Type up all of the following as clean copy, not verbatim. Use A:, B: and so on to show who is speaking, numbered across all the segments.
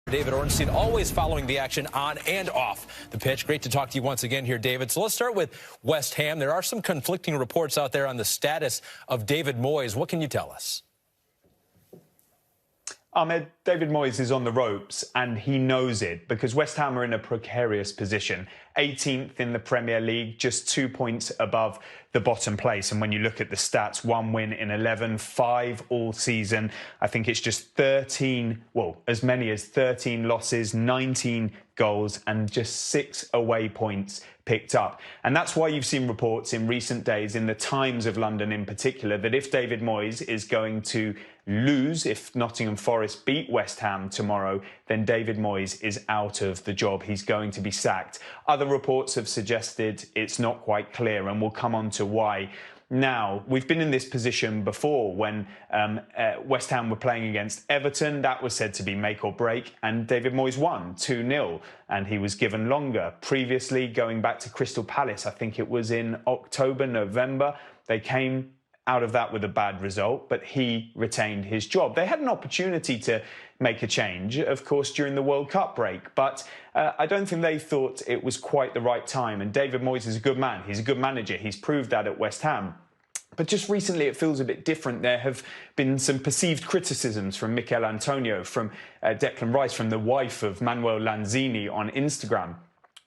A: David Ornstein, always following the action on and off the pitch. Great to talk to you once again here, David. So let's start with West Ham. There are some conflicting reports out there on the status of David Moyes. What can you tell us?
B: Ahmed, David Moyes is on the ropes, and he knows it because West Ham are in a precarious position. 18th in the Premier League, just 2 points above the bottom place. And when you look at the stats, 1 win in 11, 5 all season. I think it's just 13, well, as many as 13 losses, 19 goals, and just 6 away points picked up. And that's why you've seen reports in recent days, in the Times of London in particular, that if David Moyes is going to lose, if Nottingham Forest beat West Ham tomorrow, then David Moyes is out of the job. He's going to be sacked. Other reports have suggested it's not quite clear, and we'll come on to why. Now, we've been in this position before when West Ham were playing against Everton. That was said to be make or break, and David Moyes won 2-0, and he was given longer. Previously, going back to Crystal Palace, I think it was in October, November, they came out of that with a bad result, but he retained his job. They had an opportunity to make a change, of course, during the World Cup break, but I don't think they thought it was quite the right time. And David Moyes is a good man. He's a good manager. He's proved that at West Ham. But just recently, it feels a bit different. There have been some perceived criticisms from Mikel Antonio, from Declan Rice, from the wife of Manuel Lanzini on Instagram.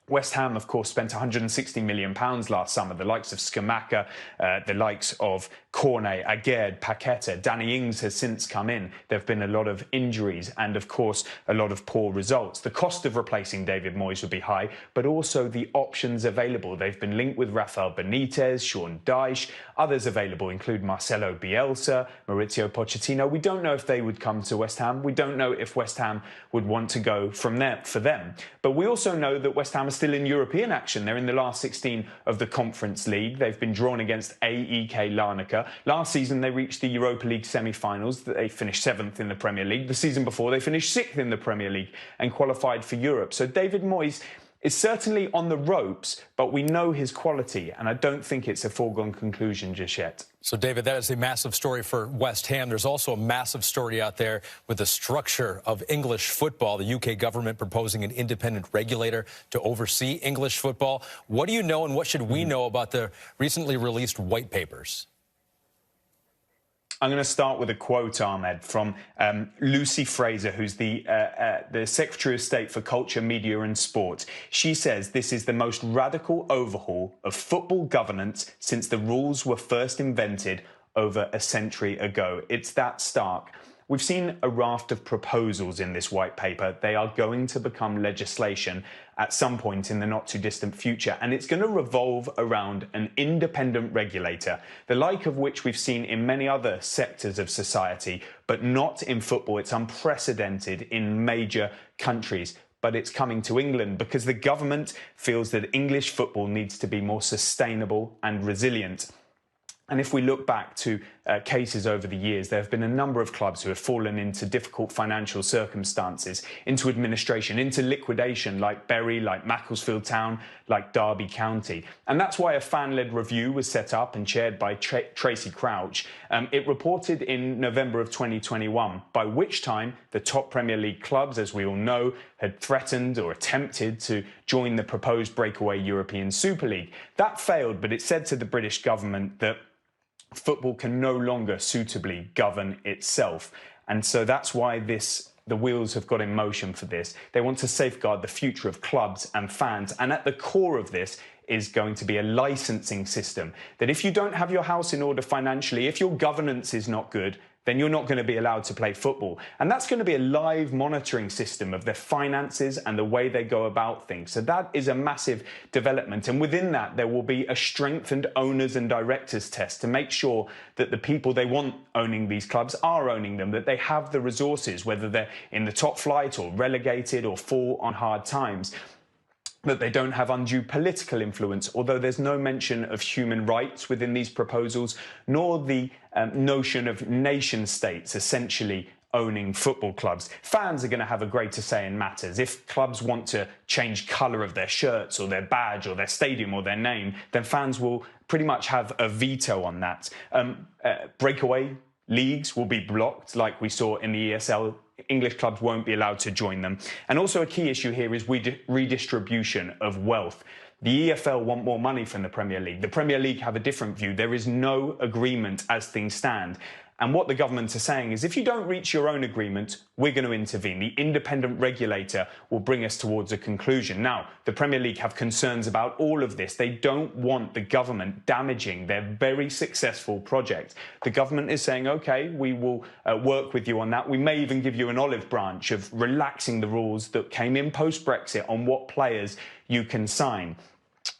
B: West Ham, of course, spent £160 million last summer. The likes of Scamacca, the likes of Cornet, Aguerd, Paqueta, Danny Ings has since come in. There have been a lot of injuries and, of course, a lot of poor results. The cost of replacing David Moyes would be high, but also the options available. They've been linked with Rafael Benitez, Sean Dyche. Others available include Marcelo Bielsa, Maurizio Pochettino. We don't know if they would come to West Ham. We don't know if West Ham would want to go from there for them. But we also know that West Ham are still in European action. They're in the last 16 of the Conference League. They've been drawn against AEK Larnaca. Last season, they reached the Europa League semi-finals. They finished 7th in the Premier League. The season before, they finished 6th in the Premier League and qualified for Europe. So David Moyes is certainly on the ropes, but we know his quality, and I don't think it's a foregone conclusion just yet.
A: So, David, that is a massive story for West Ham. There's also a massive story out there with the structure of English football, the UK government proposing an independent regulator to oversee English football. What do you know, and what should we know about the recently released white papers?
B: I'm going to start with a quote, Ahmed, from Lucy Fraser, who's the Secretary of State for Culture, Media and Sport. She says this is the most radical overhaul of football governance since the rules were first invented over a century ago. It's that stark. We've seen a raft of proposals in this white paper. They are going to become legislation at some point in the not-too-distant future, and it's going to revolve around an independent regulator, the like of which we've seen in many other sectors of society, but not in football. It's unprecedented in major countries. But it's coming to England because the government feels that English football needs to be more sustainable and resilient. And if we look back to cases over the years, there have been a number of clubs who have fallen into difficult financial circumstances, into administration, into liquidation, like Bury, like Macclesfield Town, like Derby County. And that's why a fan-led review was set up and chaired by Tracy Crouch. It reported in November of 2021, by which time the top Premier League clubs, as we all know, had threatened or attempted to join the proposed breakaway European Super League. That failed, but it said to the British government that football can no longer suitably govern itself. And so that's why the wheels have got in motion for this. They want to safeguard the future of clubs and fans. And at the core of this is going to be a licensing system that if you don't have your house in order financially, if your governance is not good, then you're not going to be allowed to play football. And that's going to be a live monitoring system of their finances and the way they go about things. So that is a massive development. And within that, there will be a strengthened owners and directors test to make sure that the people they want owning these clubs are owning them, that they have the resources, whether they're in the top flight or relegated or fall on hard times, that they don't have undue political influence, although there's no mention of human rights within these proposals, nor the notion of nation states essentially owning football clubs. Fans are going to have a greater say in matters. If clubs want to change colour of their shirts or their badge or their stadium or their name, then fans will pretty much have a veto on that. Breakaway leagues will be blocked, like we saw in the ESL English clubs won't be allowed to join them. And also a key issue here is redistribution of wealth. The EFL want more money from the Premier League. The Premier League have a different view. There is no agreement as things stand. And what the government are saying is if you don't reach your own agreement, we're going to intervene. The independent regulator will bring us towards a conclusion. Now, the Premier League have concerns about all of this. They don't want the government damaging their very successful project. The government is saying, OK, we will work with you on that. We may even give you an olive branch of relaxing the rules that came in post-Brexit on what players you can sign.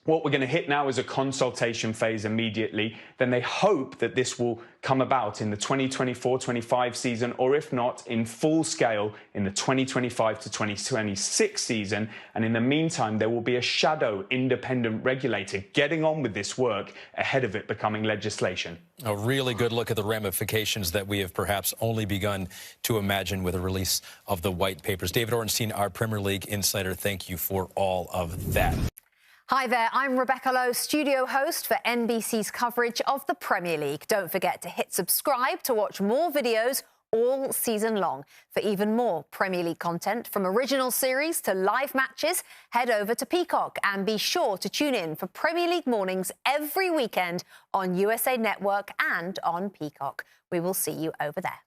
B: What we're going to hit now is a consultation phase immediately. Then they hope that this will come about in the 2024-25 season, or if not, in full scale in the 2025 to 2026 season. And in the meantime, there will be a shadow independent regulator getting on with this work ahead of it becoming legislation.
A: A really good look at the ramifications that we have perhaps only begun to imagine with the release of the white papers. David Ornstein, our Premier League insider, thank you for all of that.
C: Hi there, I'm Rebecca Lowe, studio host for NBC's coverage of the Premier League. Don't forget to hit subscribe to watch more videos all season long. For even more Premier League content, from original series to live matches, head over to Peacock and be sure to tune in for Premier League mornings every weekend on USA Network and on Peacock. We will see you over there.